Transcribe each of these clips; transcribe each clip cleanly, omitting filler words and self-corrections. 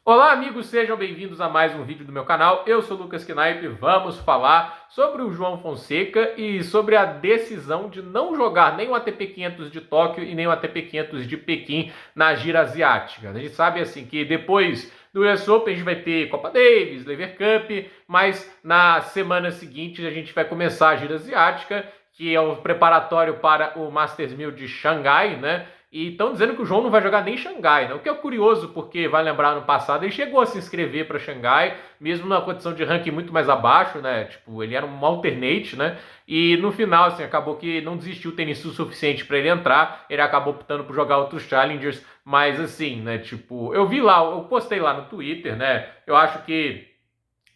Olá amigos, sejam bem-vindos a mais um vídeo do meu canal. Eu sou o Lucas Knaip, vamos falar sobre o João Fonseca e sobre a decisão de não jogar nem o ATP 500 de Tóquio e nem o ATP 500 de Pequim na gira asiática. A gente sabe assim que depois do US Open a gente vai ter Copa Davis, Lever Cup, mas na semana seguinte a gente vai começar a gira asiática, que é o preparatório para o Masters 1000 de Xangai, né? E estão dizendo que o João não vai jogar nem em Xangai, né? O que é curioso, porque, vai lembrar, no passado ele chegou a se inscrever para Xangai, mesmo na condição de ranking muito mais abaixo, né? Tipo, ele era um alternate, né? E no final, assim, acabou que não desistiu o tênis o suficiente para ele entrar, ele acabou optando por jogar outros challengers, mas assim, né? Tipo, eu vi lá, eu postei lá no Twitter, né? Eu acho que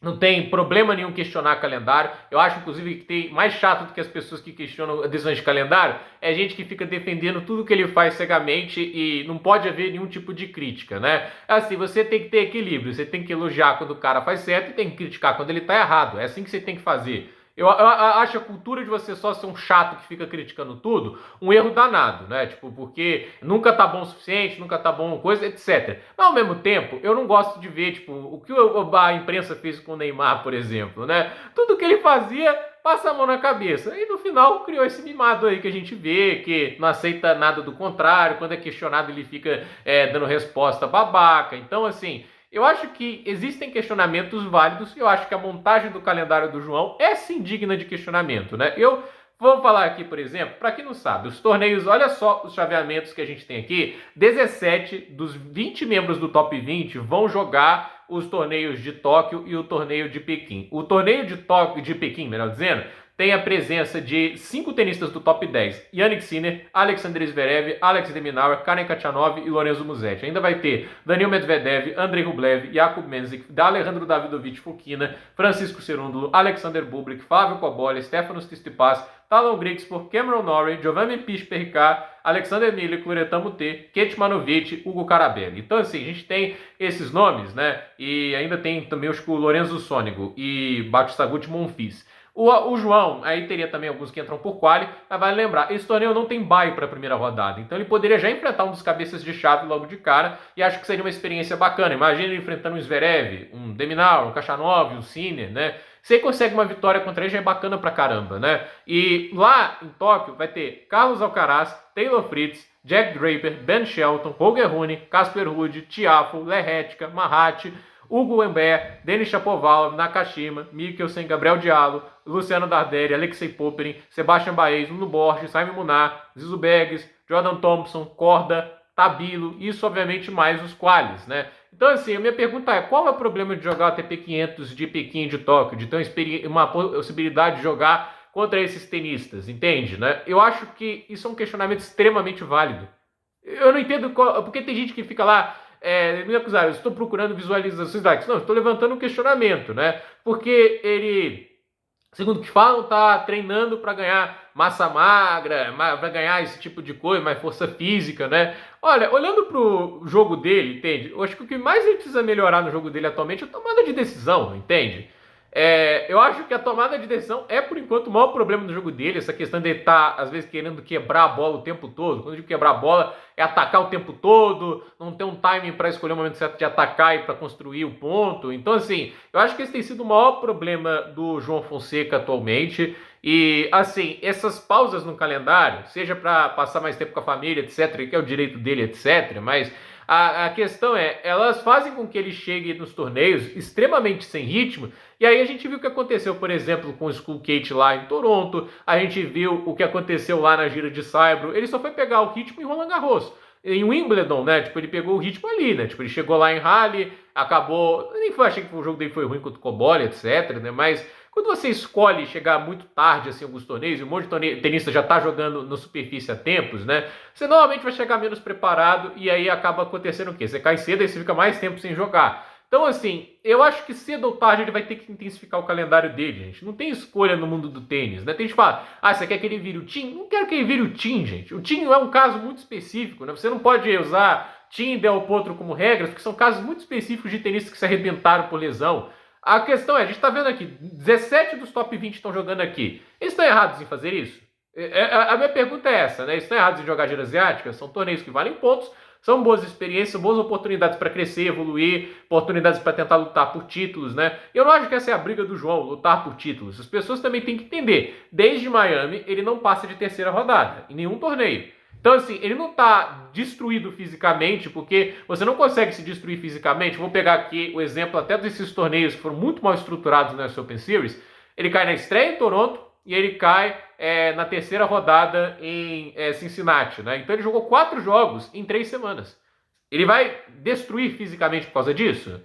não tem problema nenhum questionar calendário. Eu acho, inclusive, que tem mais chato do que as pessoas que questionam decisões de calendário é gente que fica defendendo tudo que ele faz cegamente e não pode haver nenhum tipo de crítica, né? Assim, você tem que ter equilíbrio. Você tem que elogiar quando o cara faz certo e tem que criticar quando ele tá errado. É assim que você tem que fazer. Eu acho a cultura de você só ser um chato que fica criticando tudo um erro danado, né? Tipo, porque nunca tá bom o suficiente, nunca tá bom coisa, etc. Mas ao mesmo tempo, eu não gosto de ver, tipo, o que a imprensa fez com o Neymar, por exemplo, né? Tudo que ele fazia, passa a mão na cabeça. E no final criou esse mimado aí que a gente vê, que não aceita nada do contrário, quando é questionado ele fica dando resposta babaca. Então, assim, eu acho que existem questionamentos válidos e eu acho que a montagem do calendário do João é sim digna de questionamento, né? Eu vou falar aqui, por exemplo, para quem não sabe, os torneios, olha só os chaveamentos que a gente tem aqui. 17 dos 20 membros do top 20 vão jogar os torneios de Tóquio e o torneio de Pequim. O torneio de Tóquio, de Pequim, melhor dizendo, tem a presença de 5 tenistas do top 10. Yannick Sinner, Alexander Zverev, Alex de Minaur, Karen Khachanov e Lorenzo Musetti. Ainda vai ter Daniil Medvedev, Andrei Rublev, Jakub Menzik, Alejandro Davidovich Fokina, Francisco Cerúndulo, Alexander Bublik, Fábio Cobolli, Stefanos Tsitsipas, Talon Grigspor, Cameron Norrie, Giovanni Pichperricat, Alexander Milik, Loretan Muté, Kecmanovic, Hugo Carabelli. Então, assim, a gente tem esses nomes, né? E ainda tem também o Lorenzo Sônigo e Batistagut Monfils. O João, aí teria também alguns que entram por quali, mas vale lembrar, esse torneio não tem bye para a primeira rodada, então ele poderia já enfrentar um dos cabeças de chave logo de cara, e acho que seria uma experiência bacana. Imagina ele enfrentando um Zverev, um de Minaur, um Khachanov, um Sinner, né? Se ele consegue uma vitória contra ele, já é bacana pra caramba, né? E lá em Tóquio vai ter Carlos Alcaraz, Taylor Fritz, Jack Draper, Ben Shelton, Holger Rune, Casper Ruud, Tiafoe, Lerretica, Mahat, Hugo Humbert, Denis Shapovalov, Nakashima, Mikkelsen, Gabriel Diallo, Luciano Darderi, Alexei Popperin, Sebastian Baez, Nuno Borges, Simon Munar, Zizu Beggs, Jordan Thompson, Korda, Tabilo, isso obviamente mais os qualis, né? Então assim, a minha pergunta é, qual é o problema de jogar o ATP 500 de Pequim e de Tóquio, de ter uma possibilidade de jogar contra esses tenistas, entende, né? Eu acho que isso é um questionamento extremamente válido. Eu não entendo porque tem gente que fica lá me acusar, eu estou procurando visualizações likes. Não, eu estou levantando um questionamento, né? Porque ele, segundo o que falam, tá treinando para ganhar massa magra, para ganhar esse tipo de coisa, mais força física, né? Olha, olhando pro jogo dele, entende? Eu acho que o que mais ele precisa melhorar no jogo dele atualmente é a tomada de decisão, entende? Eu acho que a tomada de decisão é, por enquanto, o maior problema do jogo dele. Essa questão de ele estar, às vezes, querendo quebrar a bola o tempo todo. Quando eu digo quebrar a bola, é atacar o tempo todo, não ter um timing para escolher o momento certo de atacar e para construir o ponto. Então, assim, eu acho que esse tem sido o maior problema do João Fonseca atualmente. E, assim, essas pausas no calendário, seja para passar mais tempo com a família, etc., que é o direito dele, etc., mas a questão elas fazem com que ele chegue nos torneios extremamente sem ritmo, e aí a gente viu o que aconteceu, por exemplo, com o Skullgate lá em Toronto, a gente viu o que aconteceu lá na gira de Saibro, ele só foi pegar o ritmo em Roland Garros, em Wimbledon, né, tipo, ele pegou o ritmo ali, né, tipo, ele chegou lá em Halle, acabou, nem foi, achei que o jogo dele foi ruim contra o Cobolli, etc, né, mas quando você escolhe chegar muito tarde assim, em alguns torneios, e um monte de tenista já está jogando no superfície há tempos, né? Você normalmente vai chegar menos preparado e aí acaba acontecendo o quê? Você cai cedo e você fica mais tempo sem jogar. Então, assim, eu acho que cedo ou tarde ele vai ter que intensificar o calendário dele, gente. Não tem escolha no mundo do tênis, né? Tem gente que fala, você quer que ele vire o Tim? Não quero que ele vire o Tim, gente. O Tim é um caso muito específico, né? Você não pode usar Tim e Del Potro como regras, porque são casos muito específicos de tenistas que se arrebentaram por lesão. A questão a gente está vendo aqui, 17 dos top 20 estão jogando aqui. Eles estão errados em fazer isso? A minha pergunta é essa, né? Eles estão errados em jogar gira asiática? São torneios que valem pontos, São boas experiências, são boas oportunidades para crescer, evoluir, oportunidades para tentar lutar por títulos, né? Eu não acho que essa é a briga do João, lutar por títulos. As pessoas também têm que entender, desde Miami, ele não passa de terceira rodada, em nenhum torneio. Então, assim, ele não tá destruído fisicamente, porque você não consegue se destruir fisicamente. Vou pegar aqui o exemplo até desses torneios que foram muito mal estruturados na US Open Series. Ele cai na estreia em Toronto e ele cai na terceira rodada em Cincinnati, né? Então ele jogou 4 jogos em 3 semanas. Ele vai destruir fisicamente por causa disso?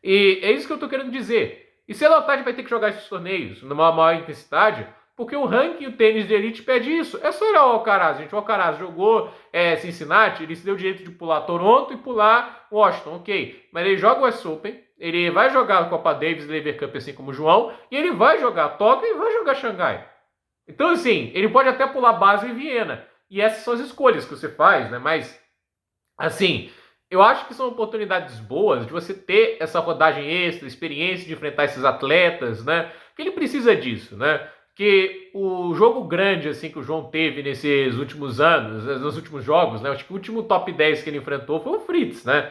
E é isso que eu tô querendo dizer. E se a Lotad vai ter que jogar esses torneios numa maior intensidade, porque o ranking e o tênis de elite pede isso. É só olhar o Alcaraz, gente. O Alcaraz jogou Cincinnati, ele se deu o direito de pular Toronto e pular Washington, ok. Mas ele joga o US Open, ele vai jogar a Copa Davis e Lever Cup assim como o João, e ele vai jogar Tóquio e vai jogar Xangai. Então, assim, ele pode até pular Basel e Viena. E essas são as escolhas que você faz, né? Mas, assim, eu acho que são oportunidades boas de você ter essa rodagem extra, experiência de enfrentar esses atletas, né? Que ele precisa disso, né? Que o jogo grande assim que o João teve nesses últimos anos, nos últimos jogos, né? Acho que o último top 10 que ele enfrentou foi o Fritz, né?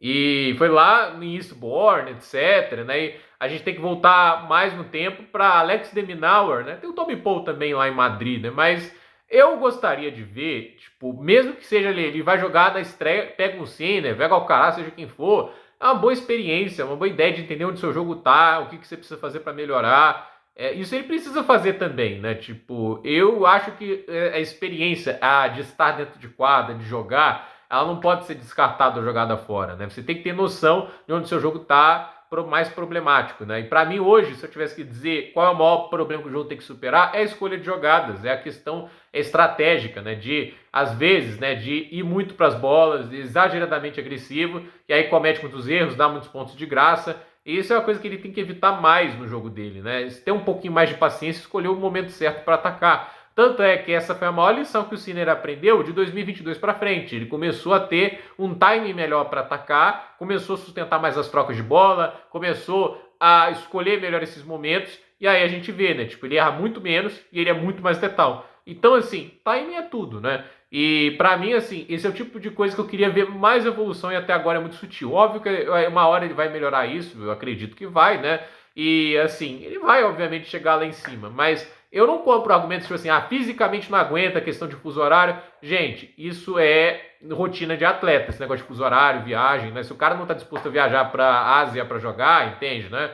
E foi lá em Eastbourne, etc, né? E a gente tem que voltar mais no tempo para Alex de Minaur, né? Tem o Tommy Paul também lá em Madrid, né? Mas eu gostaria de ver, tipo, mesmo que seja ele vai jogar na estreia, pega um Sinner, pega o Alcaraz, seja quem for, é uma boa experiência, uma boa ideia de entender onde o seu jogo tá, o que você precisa fazer para melhorar. Isso ele precisa fazer também, né? Tipo, eu acho que a experiência de estar dentro de quadra, de jogar, ela não pode ser descartada ou jogada fora, né? Você tem que ter noção de onde o seu jogo está mais problemático, né? E para mim hoje, se eu tivesse que dizer qual é o maior problema que o jogo tem que superar, é a escolha de jogadas, é a questão estratégica, né? De às vezes, né? De ir muito para as bolas, exageradamente agressivo, e aí comete muitos erros, dá muitos pontos de graça. E isso é uma coisa que ele tem que evitar mais no jogo dele, né? Ter um pouquinho mais de paciência e escolher o momento certo para atacar. Tanto é que essa foi a maior lição que o Sinner aprendeu de 2022 para frente. Ele começou a ter um timing melhor para atacar, começou a sustentar mais as trocas de bola, começou a escolher melhor esses momentos. E aí a gente vê, né? Tipo, ele erra muito menos e ele é muito mais letal. Então, assim, timing é tudo, né? E pra mim, assim, esse é o tipo de coisa que eu queria ver mais evolução e até agora é muito sutil. Óbvio que uma hora ele vai melhorar isso, eu acredito que vai, né? E, assim, ele vai, obviamente, chegar lá em cima, mas eu não compro argumentos tipo assim, fisicamente não aguenta a questão de fuso horário. Gente, isso é rotina de atleta, esse negócio de fuso horário, viagem, né? Se o cara não tá disposto a viajar pra Ásia pra jogar, entende, né?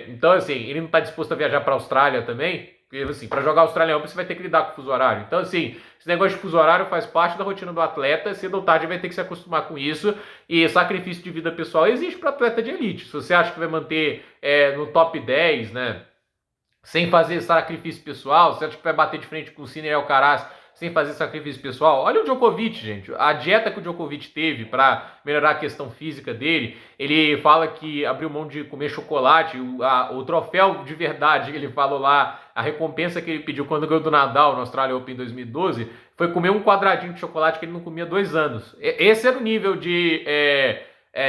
Então, assim, ele não tá disposto a viajar pra Austrália também, porque, assim, para jogar Australian Open você vai ter que lidar com o fuso horário. Então, assim, esse negócio de fuso horário faz parte da rotina do atleta, cedo ou tarde vai ter que se acostumar com isso, e sacrifício de vida pessoal existe para atleta de elite. Se você acha que vai manter no top 10, né, sem fazer sacrifício pessoal, você acha que vai bater de frente com o Sinner e Alcaraz sem fazer sacrifício pessoal? Olha o Djokovic, gente. A dieta que o Djokovic teve para melhorar a questão física dele, ele fala que abriu mão de comer chocolate, o troféu de verdade que ele falou lá, a recompensa que ele pediu quando ganhou do Nadal no Australian Open em 2012, foi comer um quadradinho de chocolate que ele não comia há 2 anos. Esse era o nível de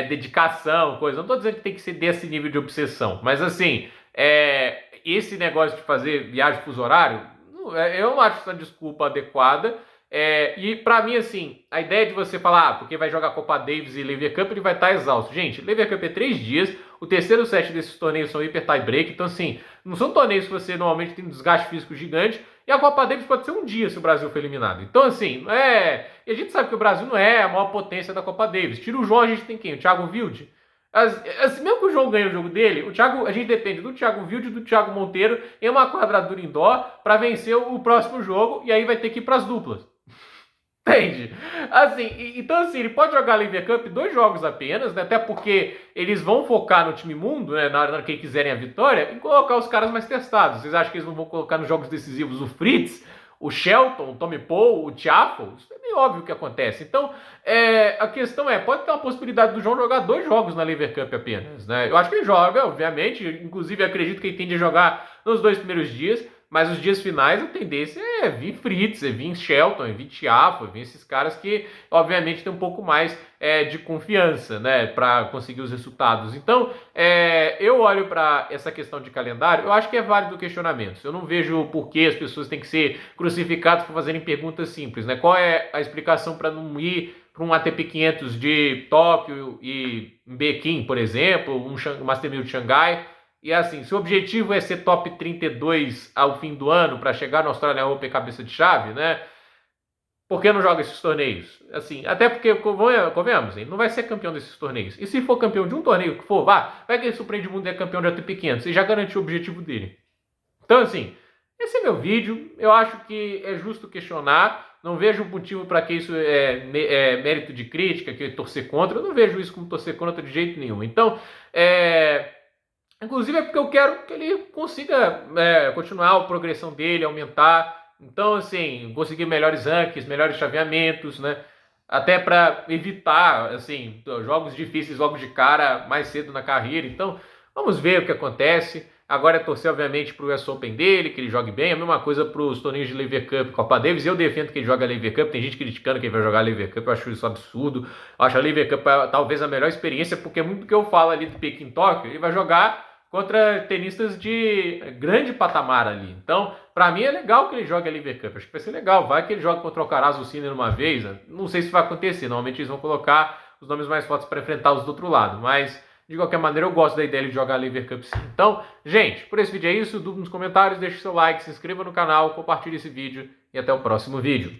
dedicação, coisa. Não estou dizendo que tem que ser desse nível de obsessão, mas assim, esse negócio de fazer viagem fuso horário, eu não acho essa desculpa adequada. E pra mim, assim, a ideia de você falar, porque vai jogar Copa Davis e Lever Cup, ele vai estar exausto. Gente, Lever Cup é 3 dias, o terceiro set desses torneios são hiper tie break, então assim, não são torneios que você normalmente tem um desgaste físico gigante, e a Copa Davis pode ser um dia se o Brasil for eliminado. Então assim, e a gente sabe que o Brasil não é a maior potência da Copa Davis. Tira o João, a gente tem quem? O Thiago Wilde? Mesmo que o João ganhe o jogo dele, a gente depende do Thiago Wilde e do Thiago Monteiro em uma quadradura indoor para vencer o próximo jogo, e aí vai ter que ir para as duplas. Entende? Assim, então assim, ele pode jogar a Lever Cup 2 jogos apenas, né? Até porque eles vão focar no time mundo, né? Na hora que quiserem a vitória, em colocar os caras mais testados. Vocês acham que eles não vão colocar nos jogos decisivos o Fritz, o Shelton, o Tommy Paul, o Tiafoe? Isso é meio óbvio que acontece. Então, a questão pode ter uma possibilidade do João jogar 2 jogos na Lever Cup apenas, né? Eu acho que ele joga, obviamente, inclusive acredito que ele tende a jogar nos 2 primeiros dias, mas os dias finais a tendência é vir Fritz, é vir Shelton, é vir Tiafoe, é vir esses caras que, obviamente, tem um pouco mais de confiança, né, para conseguir os resultados. Então, eu olho para essa questão de calendário, eu acho que é válido questionamentos. Eu não vejo por que as pessoas têm que ser crucificadas por fazerem perguntas simples, né? Qual é a explicação para não ir para um ATP 500 de Tóquio e Pequim, por exemplo, um Master 1000 de Xangai. E assim, se o objetivo é ser top 32 ao fim do ano para chegar no Australian Open cabeça de chave, né? Por que não joga esses torneios? Assim, até porque, convenhamos, ele não vai ser campeão desses torneios. E se for campeão de um torneio que for, vai que ele surpreende o mundo e é campeão de ATP 500. Você já garantiu o objetivo dele. Então, assim, esse é meu vídeo. Eu acho que é justo questionar. Não vejo motivo para que isso é mérito de crítica, que é torcer contra. Eu não vejo isso como torcer contra de jeito nenhum. Então, inclusive é porque eu quero que ele consiga continuar a progressão dele, aumentar. Então, assim, conseguir melhores rankings, melhores chaveamentos, né? Até para evitar, assim, jogos difíceis logo de cara, mais cedo na carreira. Então, vamos ver o que acontece. Agora é torcer, obviamente, para o US Open dele, que ele jogue bem. A mesma coisa para os torneios de Laver Cup, Copa Davis. Eu defendo que ele jogue a Laver Cup. Tem gente criticando que ele vai jogar a Laver Cup. Eu acho isso absurdo. Eu acho a Laver Cup talvez a melhor experiência, porque muito do que eu falo ali do Pequim Tóquio, ele vai jogar contra tenistas de grande patamar ali. Então, para mim é legal que ele jogue a Laver Cup. Acho que vai ser legal. Vai que ele joga contra o Alcaraz, o Sinner uma vez. Não sei se vai acontecer. Normalmente eles vão colocar os nomes mais fortes para enfrentar os do outro lado. Mas, de qualquer maneira, eu gosto da ideia de jogar a Laver Cup sim. Então, gente, por esse vídeo é isso. Dúvida nos comentários, deixe seu like, se inscreva no canal, compartilhe esse vídeo e até o próximo vídeo.